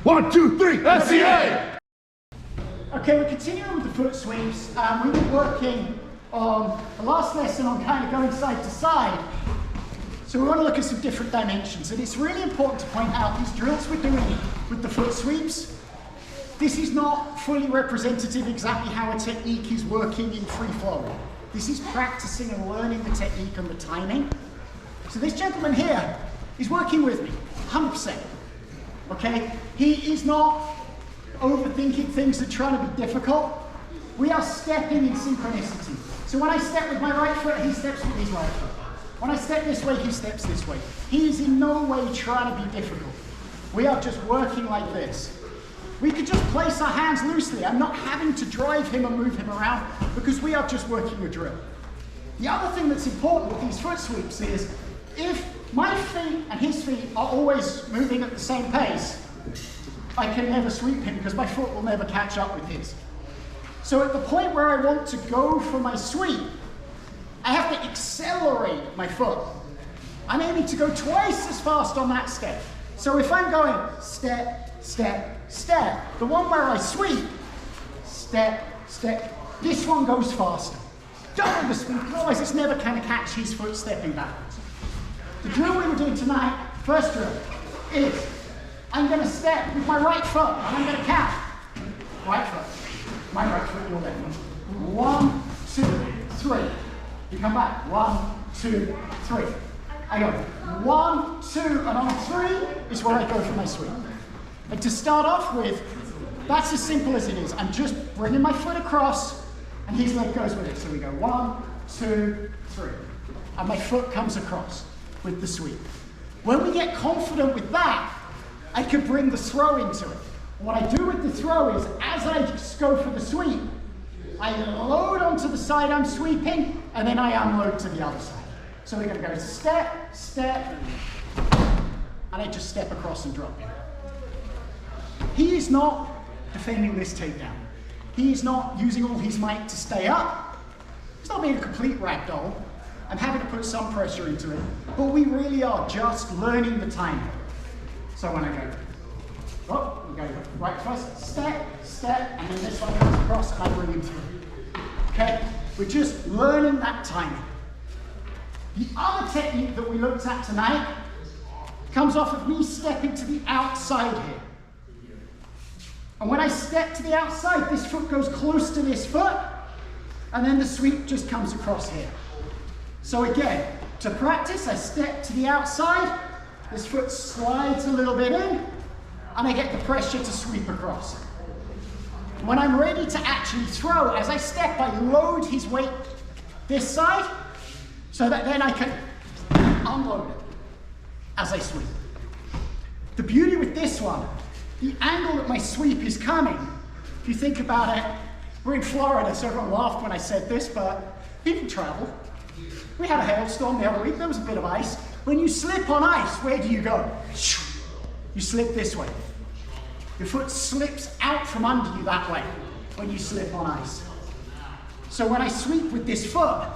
1, 2, 3, FCA! Okay, we're continuing with the foot sweeps. We were working on the last lesson on kind of going side to side. So we want to look at some different dimensions. And it's really important to point out these drills we're doing with the foot sweeps, this is not fully representative exactly how a technique is working in free flow. This is practicing and learning the technique and the timing. So this gentleman here is working with me, 100%. Okay? He is not overthinking things and trying to be difficult. We are stepping in synchronicity. So when I step with my right foot, he steps with his right foot. When I step this way, he steps this way. He is in no way trying to be difficult. We are just working like this. We could just place our hands loosely. I'm not having to drive him and move him around because we are just working a drill. The other thing that's important with these foot sweeps is if my feet and his feet are always moving at the same pace, I can never sweep him because my foot will never catch up with his. So at the point where I want to go for my sweep, I have to accelerate my foot. I'm aiming to go twice as fast on that step. So if I'm going step, step, step, the one where I sweep, step, step, this one goes faster. Double the speed, otherwise it's never going to catch his foot stepping backwards. The drill we were doing tonight, first drill, is I'm going to step with my right foot and I'm going to count. Right foot, my right foot, your left one. 1, 2, 3. You come back, 1, 2, 3. I go 1, 2, and on 3 is where I go for my sweep. And to start off with, that's as simple as it is. I'm just bringing my foot across and his leg goes with it. So we go 1, 2, 3. And my foot comes across with the sweep. When we get confident with that, I can bring the throw into it. What I do with the throw is, as I just go for the sweep, I load onto the side I'm sweeping, and then I unload to the other side. So we're going to go step, step, and I just step across and drop him. He is not defending this takedown. He is not using all his might to stay up. He's not being a complete ragdoll. I'm having to put some pressure into it, but we really are just learning the timing. So when I go, we go right first, step, step, and then this one comes across and I bring him through. Okay? We're just learning that timing. The other technique that we looked at tonight comes off of me stepping to the outside here. And when I step to the outside, this foot goes close to this foot, and then the sweep just comes across here. So again, to practice, I step to the outside, this foot slides a little bit in, and I get the pressure to sweep across. When I'm ready to actually throw, as I step, I load his weight this side, so that then I can unload it as I sweep. The beauty with this one, the angle that my sweep is coming, if you think about it, we're in Florida, so everyone laughed when I said this, but people travel. We had a hailstorm the other week, there was a bit of ice. When you slip on ice, where do you go? You slip this way. Your foot slips out from under you that way when you slip on ice. So when I sweep with this foot,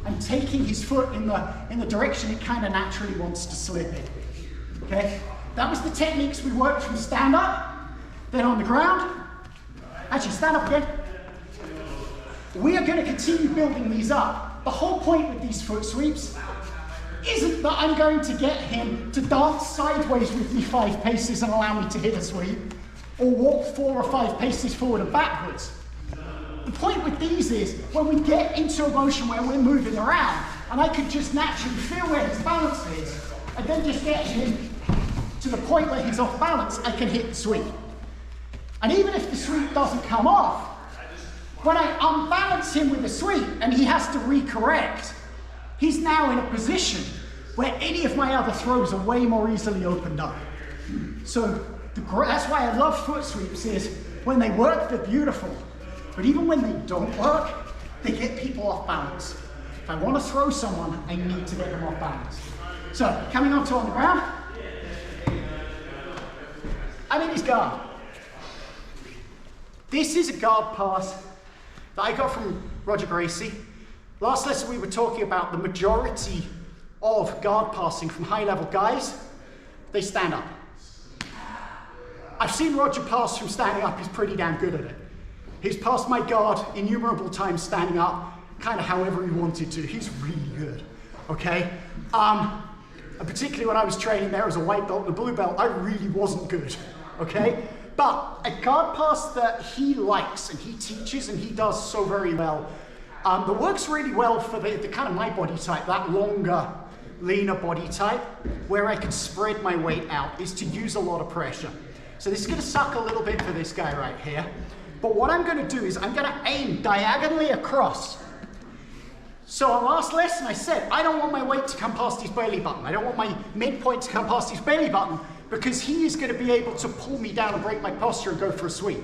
I'm taking his foot in the direction it kind of naturally wants to slip in. Okay? That was the techniques we worked from stand up, then on the ground. Actually, stand up again. We are going to continue building these up. The whole point with these foot sweeps isn't that I'm going to get him to dance sideways with me 5 paces and allow me to hit a sweep, or walk 4 or 5 paces forward and backwards. The point with these is when we get into a motion where we're moving around, and I can just naturally feel where his balance is, and then just get him to the point where he's off balance, I can hit the sweep. And even if the sweep doesn't come off, when I unbalance him with a sweep and he has to recorrect, he's now in a position where any of my other throws are way more easily opened up. So that's why I love foot sweeps, is when they work, they're beautiful. But even when they don't work, they get people off balance. If I want to throw someone, I need to get them off balance. So coming onto on the ground, I'm in his guard. This is a guard pass that I got from Roger Gracie. Last lesson we were talking about the majority of guard passing from high level guys, they stand up. I've seen Roger pass from standing up. He's pretty damn good at it. He's passed my guard innumerable times standing up, kind of however he wanted to. He's really good, okay? And particularly when I was training there as a white belt and a blue belt, I really wasn't good, okay? But a guard pass that he likes and he teaches and he does so very well, that works really well for the kind of my body type, that longer, leaner body type, where I can spread my weight out, is to use a lot of pressure. So this is gonna suck a little bit for this guy right here. But what I'm gonna do is I'm gonna aim diagonally across. So on last lesson I said, I don't want my weight to come past his belly button. I don't want my midpoint to come past his belly button, because he is gonna be able to pull me down and break my posture and go for a sweep.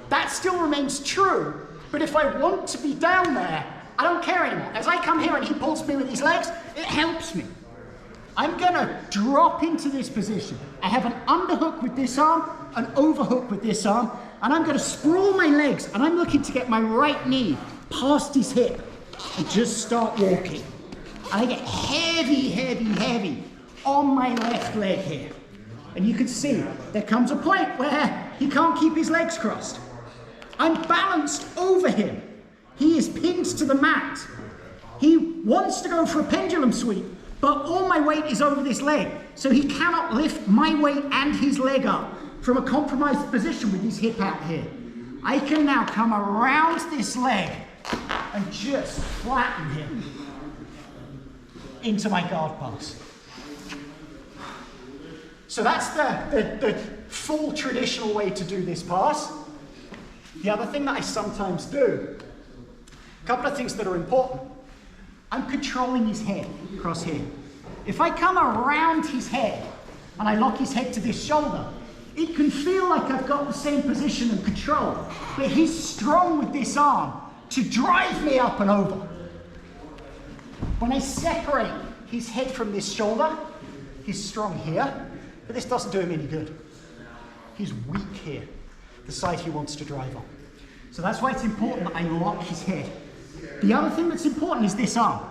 That still remains true, but if I want to be down there, I don't care anymore. As I come here and he pulls me with his legs, it helps me. I'm gonna drop into this position. I have an underhook with this arm, an overhook with this arm, and I'm gonna sprawl my legs, and I'm looking to get my right knee past his hip and just start walking. And I get heavy, heavy, heavy on my left leg here. And you can see there comes a point where he can't keep his legs crossed. I'm balanced over him. He is pinned to the mat. He wants to go for a pendulum sweep, but all my weight is over this leg, so he cannot lift my weight and his leg up from a compromised position with his hip out here. I can now come around this leg and just flatten him into my guard pass. So that's the full traditional way to do this pass. The other thing that I sometimes do, a couple of things that are important. I'm controlling his head across here. If I come around his head and I lock his head to this shoulder, it can feel like I've got the same position and control, but he's strong with this arm to drive me up and over. When I separate his head from this shoulder, he's strong here, but this doesn't do him any good. He's weak here, the side he wants to drive on. So that's why it's important that I lock his head. The other thing that's important is this arm.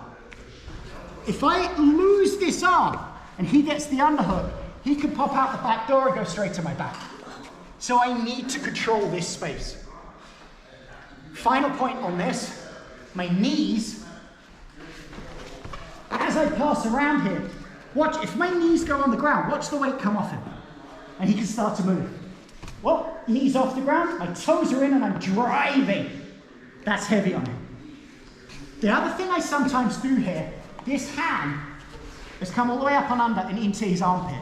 If I lose this arm and he gets the underhook, he can pop out the back door and go straight to my back. So I need to control this space. Final point on this, my knees, as I pass around here, watch, if my knees go on the ground, watch the weight come off him, and he can start to move. Well, knees off the ground, my toes are in and I'm driving. That's heavy on him. The other thing I sometimes do here, this hand has come all the way up and under and into his armpit.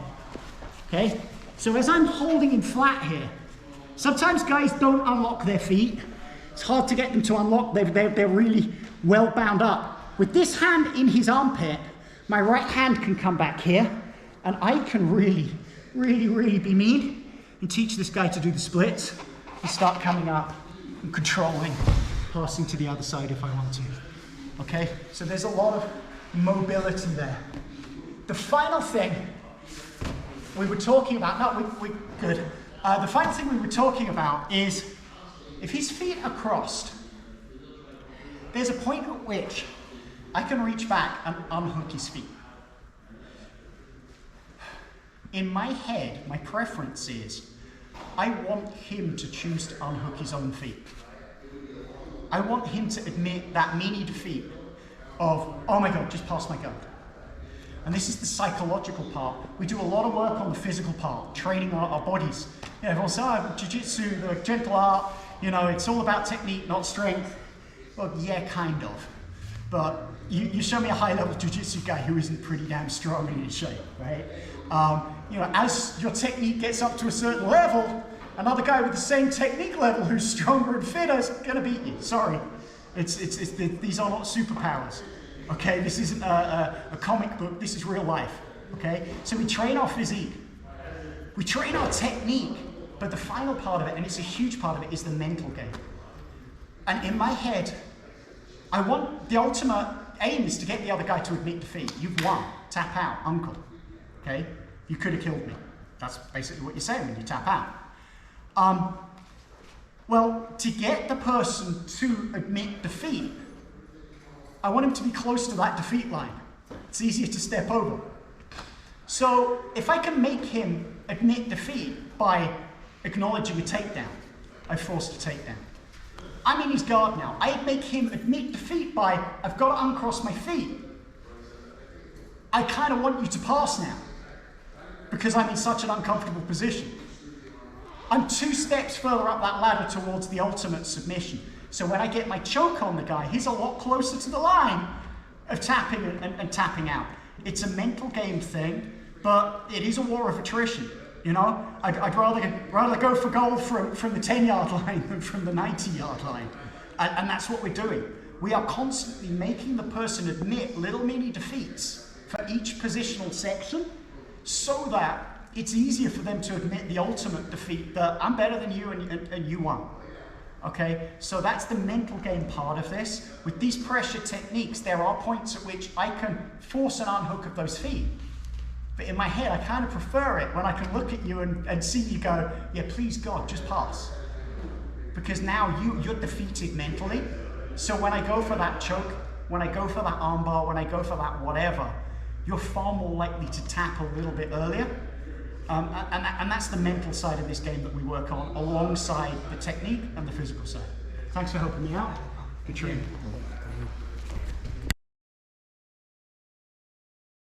Okay? So as I'm holding him flat here, sometimes guys don't unlock their feet. It's hard to get them to unlock, they're really well bound up. With this hand in his armpit, my right hand can come back here, and I can really, really, really be mean and teach this guy to do the splits and start coming up and controlling, passing to the other side if I want to. Okay? So there's a lot of mobility there. The final thing we were talking about, the final thing we were talking about is if his feet are crossed, there's a point at which I can reach back and unhook his feet. In my head, my preference is I want him to choose to unhook his own feet. I want him to admit that mini defeat of, oh my God, just passed my guard. And this is the psychological part. We do a lot of work on the physical part, training our bodies. You know, everyone says, oh, Jiu-Jitsu, the gentle art, you know, it's all about technique, not strength. Well, yeah, kind of. But you show me a high-level Jiu-Jitsu guy who isn't pretty damn strong in his shape, right? You know, as your technique gets up to a certain level, another guy with the same technique level who's stronger and fitter is gonna beat you. Sorry, these are not superpowers. Okay, this isn't a comic book, this is real life, okay? So we train our physique, we train our technique, but the final part of it, and it's a huge part of it, is the mental game. And in my head, I want, the ultimate aim is to get the other guy to admit defeat. You've won, tap out, uncle, okay? You could have killed me. That's basically what you're saying when you tap out. Well, to get the person to admit defeat, I want him to be close to that defeat line. It's easier to step over. So if I can make him admit defeat by acknowledging a takedown. I forced a takedown. I'm in his guard now. I make him admit defeat by, I've got to uncross my feet. I kind of want you to pass now because I'm in such an uncomfortable position. I'm 2 steps further up that ladder towards the ultimate submission. So when I get my choke on the guy, he's a lot closer to the line of tapping and tapping out. It's a mental game thing, but it is a war of attrition. You know, I'd rather go for goal from the 10-yard line than from the 90-yard line. And that's what we're doing. We are constantly making the person admit little mini defeats for each positional section so that it's easier for them to admit the ultimate defeat that I'm better than you and you won. Okay, so that's the mental game part of this. With these pressure techniques, there are points at which I can force an unhook of those feet. But in my head, I kind of prefer it when I can look at you and see you go, yeah, please God, just pass. Because now you're defeated mentally. So when I go for that choke, when I go for that armbar, when I go for that whatever, you're far more likely to tap a little bit earlier. And that's the mental side of this game that we work on alongside the technique and the physical side. Thanks for helping me out. Good training.